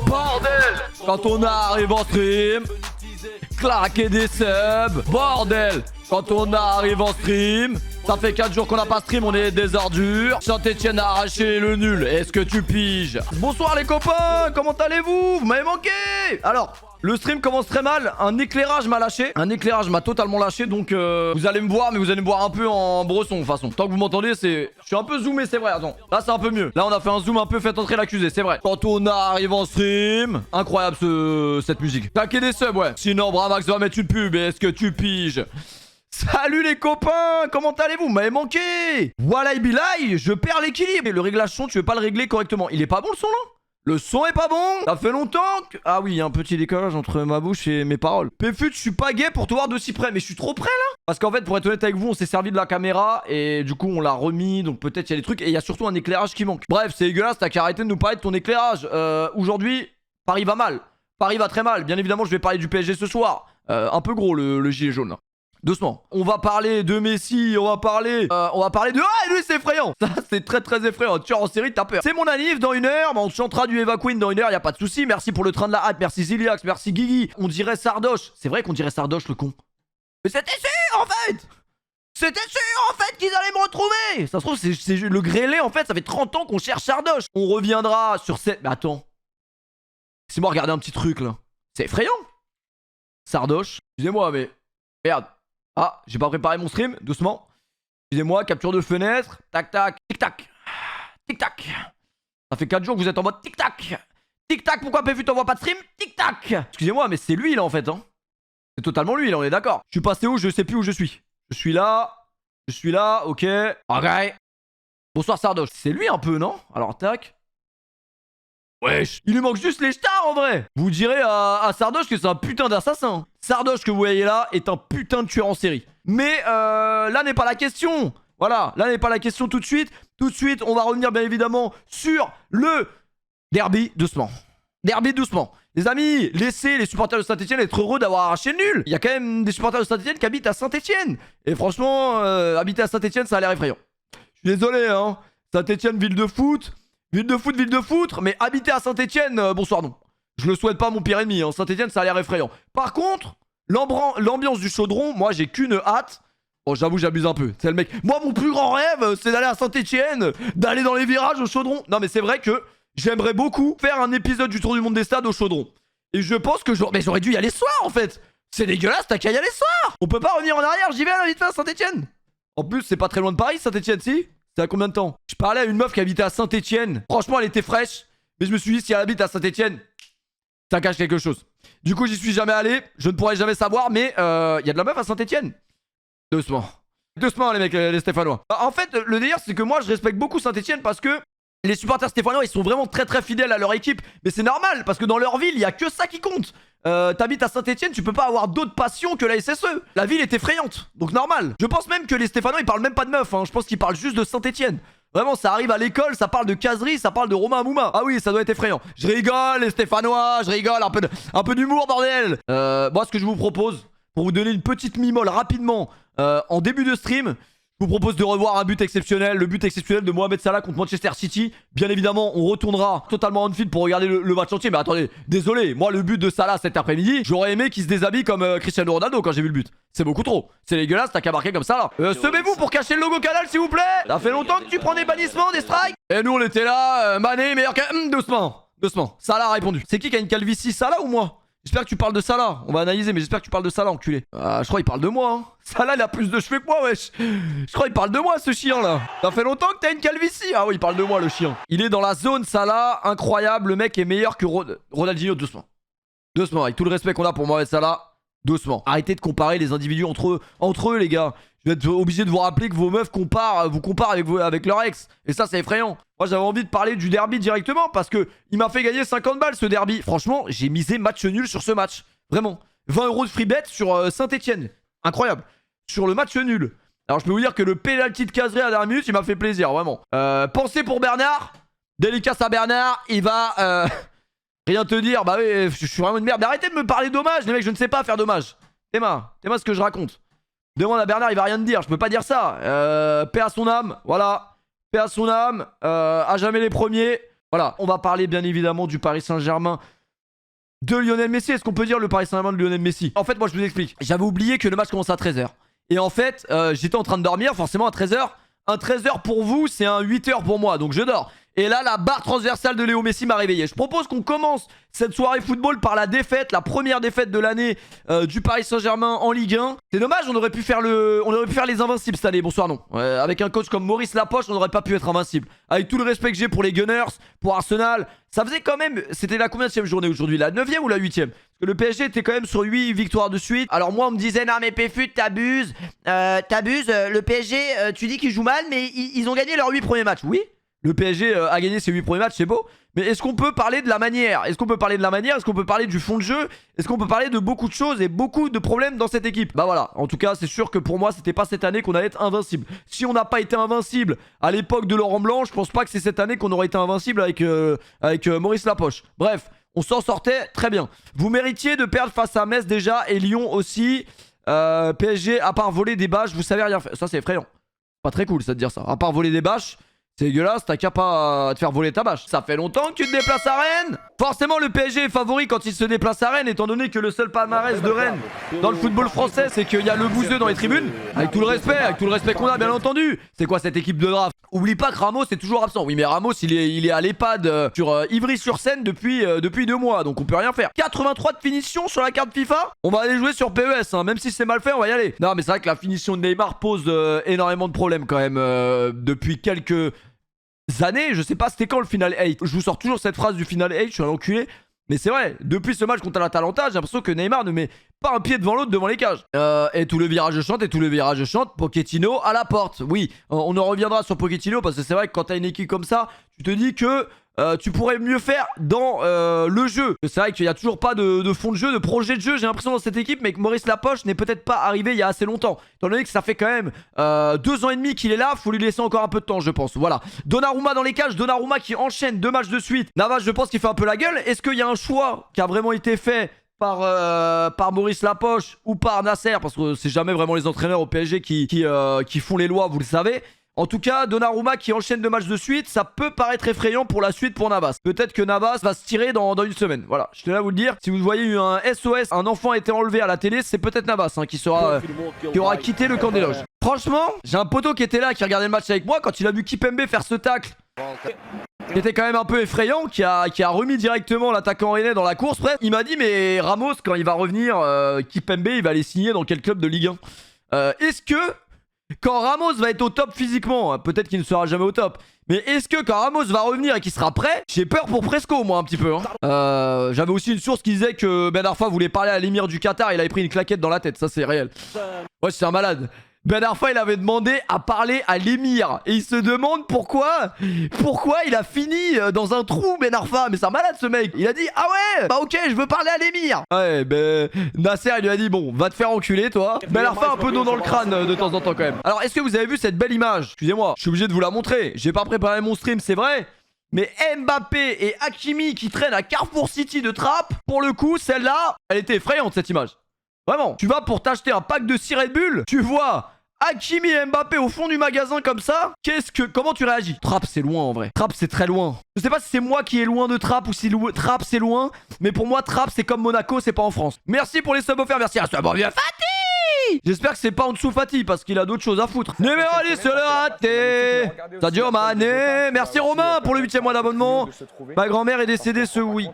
Bordel! Quand on arrive en stream, claquer des subs. Bordel! Quand on arrive en stream, ça fait 4 jours qu'on n'a pas stream, on est des ordures. Saint-Etienne a arraché le nul, est-ce que tu piges? Bonsoir les copains, comment allez-vous? Vous m'avez manqué. Alors, le stream commence très mal, un éclairage m'a lâché. Un éclairage m'a totalement lâché, donc vous allez me voir, mais vous allez me voir un peu en bresson, de toute façon. Tant que vous m'entendez, c'est... Je suis un peu zoomé, c'est vrai, attends. Là, c'est un peu mieux. Là, on a fait un zoom un peu, fait entrer l'accusé, c'est vrai. Quand on arrive en stream... Incroyable, cette musique. Claquer des subs, ouais. Sinon, Bramax va mettre une pub, est-ce que tu piges? Salut les copains, comment allez-vous? Vous m'avez manqué. Voilà, Billy, je perds l'équilibre. Et le réglage son, tu veux pas le régler correctement? Il est pas bon le son là? Le son est pas bon? Ça fait longtemps que... Ah oui, il y a un petit décalage entre ma bouche et mes paroles. Péfut, je suis pas gay pour te voir de si près, mais je suis trop près là. Parce qu'en fait, pour être honnête avec vous, on s'est servi de la caméra et du coup, on l'a remis. Donc peut-être il y a des trucs et il y a surtout un éclairage qui manque. Bref, c'est dégueulasse, t'as qu'à arrêter de nous parler de ton éclairage. Aujourd'hui, Paris va mal. Paris va très mal. Bien évidemment, je vais parler du PSG ce soir. Un peu gros le gilet jaune là. Doucement. On va parler de Messi, on va parler de... Ah, lui, c'est effrayant. Ça, c'est très, très effrayant. Tueur en série, t'as peur. C'est mon anniv dans 1 heure. On chantera du Eva Queen dans 1 heure, y a pas de souci. Merci pour le train de la hâte. Merci Ziliax, merci Guigui. On dirait Sardoche. C'est vrai qu'on dirait Sardoche, le con. Mais c'était sûr, en fait. C'était sûr, en fait, qu'ils allaient me retrouver. Ça se trouve, c'est le grêlé, en fait. Ça fait 30 ans qu'on cherche Sardoche. On reviendra sur cette... Mais attends. Laissez-moi regarder un petit truc, là. C'est effrayant. Sardoche. Excusez-moi, mais... Merde. Ah, j'ai pas préparé mon stream, doucement. Excusez-moi, capture de fenêtre. Tac, tac, tic, tac. Tic, tac. Ça fait 4 jours que vous êtes en mode tic, tac. Tic, tac, pourquoi PFU t'envoie pas de stream? Tic, tac. Excusez-moi, mais c'est lui, là, en fait, hein. C'est totalement lui, là, on est d'accord. Je suis passé où? Je sais plus où je suis. Je suis là. Je suis là, ok. Ok. Bonsoir, Sardoche. C'est lui, un peu, non? Alors, tac. Wesh, il lui manque juste les stars en vrai. Vous direz à Sardoche que c'est un putain d'assassin. Sardoche que vous voyez là est un putain de tueur en série. Mais là n'est pas la question. Voilà, là n'est pas la question tout de suite. Tout de suite, on va revenir bien évidemment sur le derby doucement. Derby doucement. Les amis, laissez les supporters de Saint-Etienne être heureux d'avoir arraché le nul. Il y a quand même des supporters de Saint-Etienne qui habitent à Saint-Etienne. Et franchement, habiter à Saint-Etienne, ça a l'air effrayant. Je suis désolé, hein. Saint-Etienne, ville de foot. Ville de foot, mais habiter à Saint-Etienne, bonsoir non. Je le souhaite pas mon pire ennemi, hein. Saint-Etienne ça a l'air effrayant. Par contre, l'ambiance du chaudron, moi j'ai qu'une hâte. Bon j'avoue j'abuse un peu, c'est le mec. Moi mon plus grand rêve c'est d'aller à Saint-Etienne, d'aller dans les virages au chaudron. Non mais c'est vrai que j'aimerais beaucoup faire un épisode du Tour du Monde des stades au chaudron. Et je pense que j'aurais dû y aller ce soir en fait. C'est dégueulasse, t'as qu'à y aller ce soir. On peut pas revenir en arrière, j'y vais à vite fait à Saint-Etienne. En plus c'est pas très loin de Paris Saint-Etienne si. C'est à combien de temps? Je parlais à une meuf qui habitait à Saint-Etienne. Franchement, elle était fraîche. Mais je me suis dit, si elle habite à Saint-Etienne, ça cache quelque chose. Du coup, j'y suis jamais allé. Je ne pourrais jamais savoir. Mais y a de la meuf à Saint-Etienne. Doucement. Doucement, les mecs, les Stéphanois. En fait, le délire, c'est que moi, je respecte beaucoup Saint-Etienne parce que les supporters stéphanois, ils sont vraiment très très fidèles à leur équipe. Mais c'est normal, parce que dans leur ville, il y a que ça qui compte. T'habites à Saint-Etienne, tu peux pas avoir d'autres passions que la SSE. La ville est effrayante, donc normal. Je pense même que les Stéphanois, ils parlent même pas de meufs, hein. Je pense qu'ils parlent juste de Saint-Etienne. Vraiment, ça arrive à l'école, ça parle de caserie, ça parle de Romain Mouma. Ah oui, ça doit être effrayant. Je rigole, les Stéphanois, je rigole, un peu d'humour, bordel. Moi, ce que je vous propose, pour vous donner une petite mimole rapidement, en début de stream, je vous propose de revoir un but exceptionnel, le but exceptionnel de Mohamed Salah contre Manchester City. Bien évidemment, on retournera totalement en field pour regarder le match entier. Mais attendez, désolé, moi le but de Salah cet après-midi, j'aurais aimé qu'il se déshabille comme Cristiano Ronaldo quand j'ai vu le but. C'est beaucoup trop. C'est dégueulasse, t'as qu'à marquer comme ça là. Semez-vous pour cacher le logo canal s'il vous plaît. Ça fait longtemps que tu prends des bannissements, des strikes. Et nous on était là, Mané meilleur que... doucement, doucement. Salah a répondu. C'est qui a une calvitie, Salah ou moi? J'espère que tu parles de Salah. On va analyser, mais j'espère que tu parles de Salah, enculé. Je crois qu'il parle de moi, hein. Salah, il a plus de cheveux que moi, wesh. Je crois qu'il parle de moi, ce chien, là. Ça fait longtemps que t'as une calvitie. Ah oui, il parle de moi, le chien. Il est dans la zone, Salah. Incroyable. Le mec est meilleur que Ronaldinho. Doucement. Doucement, avec tout le respect qu'on a pour Mohamed Salah. Doucement. Arrêtez de comparer les individus entre eux, les gars. Je vais être obligé de vous rappeler que vos meufs vous comparent avec leur ex. Et ça, c'est effrayant. Moi, j'avais envie de parler du derby directement parce que il m'a fait gagner 50 balles, ce derby. Franchement, j'ai misé match nul sur ce match. Vraiment. 20 € de free bet sur Saint-Etienne. Incroyable. Sur le match nul. Alors, je peux vous dire que le penalty de Cazerie à la dernière minute, il m'a fait plaisir, vraiment. Pensez pour Bernard. Délicace à Bernard. Il va... rien te dire. Bah oui, je suis vraiment une merde. Mais arrêtez de me parler d'hommage, les mecs. Je ne sais pas faire d'hommage. Théma ce que je raconte. Demande à Bernard, il va rien te dire. Je peux pas dire ça. Paix à son âme. Voilà. Paix à son âme. À jamais les premiers. Voilà. On va parler bien évidemment du Paris Saint-Germain de Lionel Messi. Est-ce qu'on peut dire le Paris Saint-Germain de Lionel Messi? En fait, moi, je vous explique. J'avais oublié que le match commençait à 13h. Et en fait, j'étais en train de dormir, forcément à 13h. Un 13h pour vous, c'est un 8h pour moi, donc je dors. Et là, la barre transversale de Léo Messi m'a réveillé. Je propose qu'on commence cette soirée football par la défaite, la première défaite de l'année du Paris Saint-Germain en Ligue 1. C'est dommage, on aurait pu faire les invincibles cette année. Bonsoir, non. Avec un coach comme Maurice Lapoche, on n'aurait pas pu être invincible. Avec tout le respect que j'ai pour les Gunners, pour Arsenal, ça faisait quand même... C'était la combienième journée aujourd'hui? La 9e ou la 8e? Parce que le PSG était quand même sur 8 victoires de suite. Alors moi, on me disait, non mais Péfut, t'abuses. Le PSG, tu dis qu'ils jouent mal, mais ils ont gagné leurs 8 premiers matchs. Oui, le PSG a gagné ses 8 premiers matchs, c'est beau. Mais est-ce qu'on peut parler de la manière? Est-ce qu'on peut parler de la manière? Est-ce qu'on peut parler du fond de jeu? Est-ce qu'on peut parler de beaucoup de choses et beaucoup de problèmes dans cette équipe? Bah voilà, en tout cas, c'est sûr que pour moi, c'était pas cette année qu'on allait être invincible. Si on n'a pas été invincible à l'époque de Laurent Blanc, je pense pas que c'est cette année qu'on aurait été invincible avec Maurice Lapoche. Bref, on s'en sortait très bien. Vous méritiez de perdre face à Metz déjà et Lyon aussi. PSG, à part voler des bâches, vous savez rien faire. Ça, c'est effrayant. Pas très cool, ça de dire ça. À part voler des bâches, c'est dégueulasse, t'as qu'à pas te faire voler ta bâche. Ça fait longtemps que tu te déplaces à Rennes. Forcément, le PSG est favori quand il se déplace à Rennes, étant donné que le seul palmarès de Rennes dans le football français, c'est qu'il y a le bouseux dans les tribunes. Avec tout le respect qu'on a, bien entendu. C'est quoi cette équipe de draft? Oublie pas que Ramos est toujours absent. Oui, mais Ramos, il est à l'EHPAD sur Ivry-sur-Seine depuis 2 mois, donc on peut rien faire. 83 de finition sur la carte FIFA. On va aller jouer sur PES, hein. Même si c'est mal fait, on va y aller. Non, mais c'est vrai que la finition de Neymar pose énormément de problèmes quand même depuis quelques années. Je sais pas c'était quand le final 8. Je vous sors toujours cette phrase du final 8, je suis un enculé. Mais c'est vrai, depuis ce match contre l'Atalanta, j'ai l'impression que Neymar ne met pas un pied devant l'autre devant les cages. Et tout le virage chante, Pochettino à la porte. Oui, on en reviendra sur Pochettino parce que c'est vrai que quand t'as une équipe comme ça, tu te dis que tu pourrais mieux faire dans le jeu. C'est vrai qu'il n'y a toujours pas de fond de jeu, de projet de jeu, j'ai l'impression dans cette équipe, mais que Maurice Lapoche n'est peut-être pas arrivé il y a assez longtemps. Étant donné que ça fait quand même 2 ans et demi qu'il est là, faut lui laisser encore un peu de temps, je pense. Voilà. Donnarumma dans les cages, Donnarumma qui enchaîne 2 matchs de suite. Navas, je pense qu'il fait un peu la gueule. Est-ce qu'il y a un choix qui a vraiment été fait par Maurice Lapoche ou par Nasser? Parce que c'est jamais vraiment les entraîneurs au PSG qui font les lois, vous le savez. En tout cas, Donnarumma qui enchaîne 2 matchs de suite, ça peut paraître effrayant pour la suite pour Navas. Peut-être que Navas va se tirer dans une semaine. Voilà, je tenais à vous le dire. Si vous voyez un SOS, un enfant a été enlevé à la télé, c'est peut-être Navas hein, qui aura quitté le camp des loges. Franchement, j'ai un poteau qui était là, qui regardait le match avec moi, quand il a vu Kipembe faire ce tacle, qui était quand même un peu effrayant, qui a remis directement l'attaquant rennais dans la course. Bref, il m'a dit, mais Ramos, quand il va revenir, Kipembe, il va aller signer dans quel club de Ligue 1? Est-ce que... Quand Ramos va être au top physiquement, peut-être qu'il ne sera jamais au top, mais est-ce que quand Ramos va revenir et qu'il sera prêt, j'ai peur pour Presco moi un petit peu hein. J'avais aussi une source qui disait que Ben Arfa voulait parler à l'émir du Qatar, il avait pris une claquette dans la tête, ça c'est réel. Ouais, c'est un malade. Ben Arfa il avait demandé à parler à l'émir et il se demande pourquoi il a fini dans un trou Ben Arfa. Mais c'est un malade ce mec. Il a dit ah ouais bah ok je veux parler à l'émir. Ouais ben Nasser il lui a dit bon va te faire enculer toi. Ben Arfa un peu d'eau dans le crâne de temps en temps quand même. Alors est-ce que vous avez vu cette belle image? Excusez-moi je suis obligé de vous la montrer. J'ai pas préparé mon stream c'est vrai. Mais Mbappé et Hakimi qui traînent à Carrefour City de Trappes, pour le coup celle-là elle était effrayante cette image. Vraiment, tu vas pour t'acheter un pack de 6 Red Bull, tu vois Hakimi et Mbappé au fond du magasin comme ça. Comment tu réagis? Trappes c'est loin en vrai. Trappes c'est très loin. Je sais pas si c'est moi qui est loin de Trappes ou si Trappes c'est loin. Mais pour moi Trappes c'est comme Monaco, c'est pas en France. Merci pour les subs offerts, merci à sub bien Fatih. J'espère que c'est pas en dessous Fatih parce qu'il a d'autres choses à foutre. Numéro 10 sur le raté. Sadio Mané. Merci Romain pour le 8e mois d'abonnement. Ma grand-mère est décédée ce week.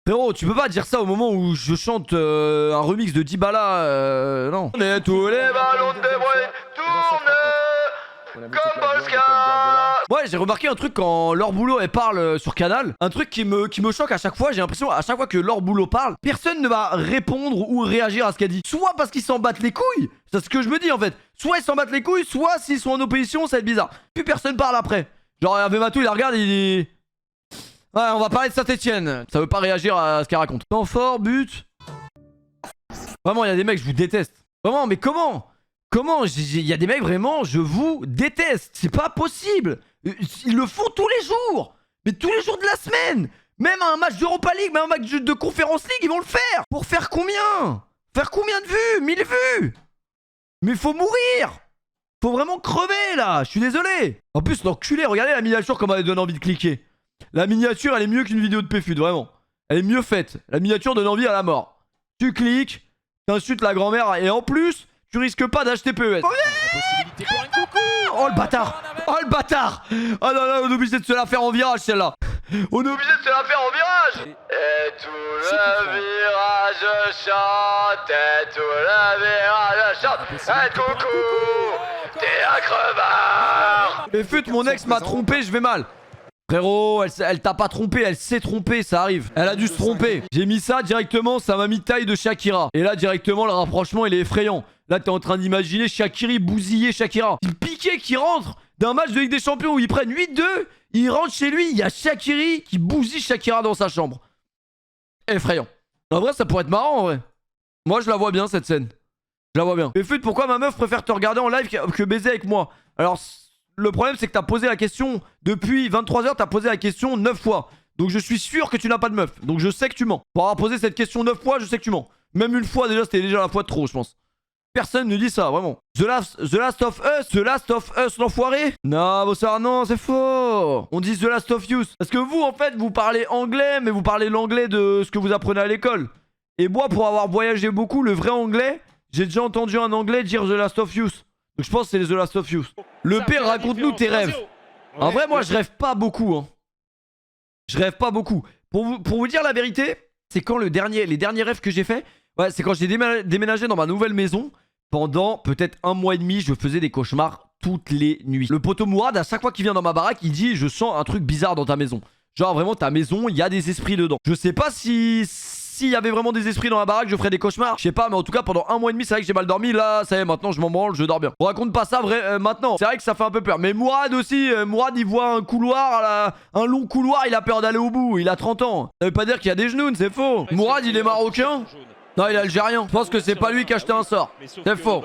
Frérot, tu peux pas dire ça au moment où je chante un remix de Dybala, non. On est tous les ballons de Bruyne tournent comme Oscar. Ouais, j'ai remarqué un truc quand Laure Boulot elle parle sur Canal. Un truc qui me choque à chaque fois. J'ai l'impression à chaque fois que Laure Boulot parle, personne ne va répondre ou réagir à ce qu'elle dit. Soit parce qu'ils s'en battent les couilles, c'est ce que je me dis en fait. Soit ils s'en battent les couilles, soit s'ils sont en opposition, ça va être bizarre. Plus personne parle après. Genre Hervé Matou il la regarde, il dit... Ouais, on va parler de Saint-Etienne. Ça veut pas réagir à ce qu'elle raconte. Temps fort, but. Vraiment, il y a des mecs, je vous déteste. Vraiment, mais comment? Il y a des mecs, vraiment, je vous déteste. C'est pas possible. Ils le font tous les jours. Mais tous les jours de la semaine. Même un match d'Europa League, même un match de Conference League, ils vont le faire. Pour faire combien? Faire combien de vues? 1000 vues? Mais faut mourir. Faut vraiment crever, là. Je suis désolé. En plus, l'enculé, regardez la mise à jour comme elle donne envie de cliquer. La miniature, elle est mieux qu'une vidéo de PFUT, vraiment. Elle est mieux faite. La miniature donne envie à la mort. Tu cliques, t'insultes la grand-mère et en plus, tu risques pas d'acheter PES. Oh le bâtard! Oh le bâtard! Oh non, non, on est obligé de se la faire en virage celle-là. On est obligé de se la faire en virage. Et tout le virage chante, et tout le virage chante. Et coucou, t'es un crevard. Mais fut, mon ex m'a trompé, je vais mal. Frérot, elle t'a pas trompé, elle s'est trompée, ça arrive. Elle a dû se tromper. J'ai mis ça directement, ça m'a mis taille de Shakira. Et là, directement, le rapprochement, il est effrayant. Là, t'es en train d'imaginer Shakiri bousiller Shakira. Il piqué qui rentre d'un match de Ligue des Champions où ils prennent 8-2. Il rentre chez lui, il y a Shakiri qui bousille Shakira dans sa chambre. Effrayant. En vrai, ça pourrait être marrant, en vrai. Moi, je la vois bien, cette scène. Je la vois bien. Mais Fut, pourquoi ma meuf préfère te regarder en live que baiser avec moi? Alors, le problème, c'est que t'as posé la question depuis 23h, t'as posé la question 9 fois. Donc, je suis sûr que tu n'as pas de meuf. Donc, je sais que tu mens. Pour avoir posé cette question 9 fois, je sais que tu mens. Même une fois, déjà, c'était déjà la fois de trop, je pense. Personne ne dit ça, vraiment. The Last of Us, l'enfoiré. Non, bonsoir, non, c'est faux. On dit The Last of Us. Parce que vous, en fait, vous parlez anglais, mais vous parlez l'anglais de ce que vous apprenez à l'école. Et moi, pour avoir voyagé beaucoup, le vrai anglais, j'ai déjà entendu un anglais dire The Last of Us. Donc je pense que c'est The Last of Us. Le pire, raconte-nous tes rêves. En vrai, moi, je rêve pas beaucoup. Hein. Je rêve pas beaucoup. Pour vous dire la vérité, c'est quand les derniers rêves que j'ai fait, ouais, c'est quand j'ai déménagé dans ma nouvelle maison. Pendant peut-être 1 mois et demi, je faisais des cauchemars toutes les nuits. Le poteau Mourad, à chaque fois qu'il vient dans ma baraque, il dit « Je sens un truc bizarre dans ta maison. » Genre vraiment, ta maison, il y a des esprits dedans. Je sais pas s'il y avait vraiment des esprits dans la baraque, je ferais des cauchemars. Je sais pas, mais en tout cas, pendant 1 mois et demi, c'est vrai que j'ai mal dormi. Là, ça y est, maintenant, je m'en branle, je dors bien. On raconte pas ça maintenant. C'est vrai que ça fait un peu peur. Mais Mourad aussi, Mourad, il voit un couloir, là, un long couloir, il a peur d'aller au bout. Il a 30 ans. Ça veut pas dire qu'il y a des genoux, c'est faux. Mourad, il est marocain? Non, il est algérien. Je pense que c'est pas lui qui a acheté un sort. C'est faux.